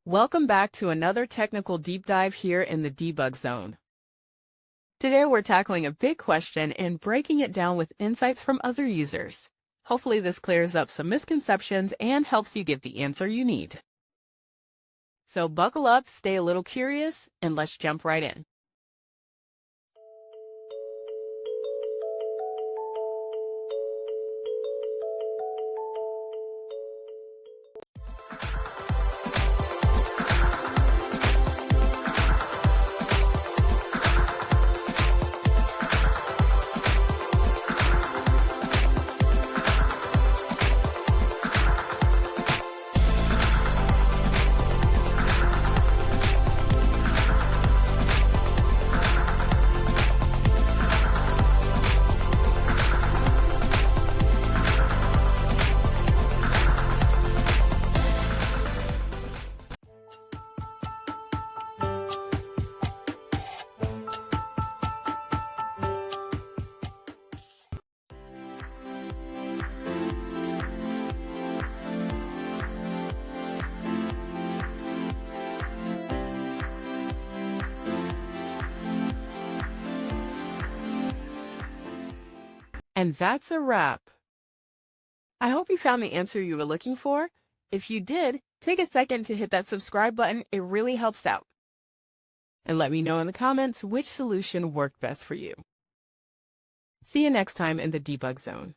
Welcome back to another technical deep dive here in the debug zone. Today we're tackling a big question and breaking it down with insights from other users. Hopefully this clears up some misconceptions and helps you get the answer you need. So buckle up, stay a little curious, and let's jump right in. And that's a wrap. I hope you found the answer you were looking for. If you did, take a second to hit that subscribe button. It really helps out. And let me know in the comments which solution worked best for you. See you next time in the debug zone.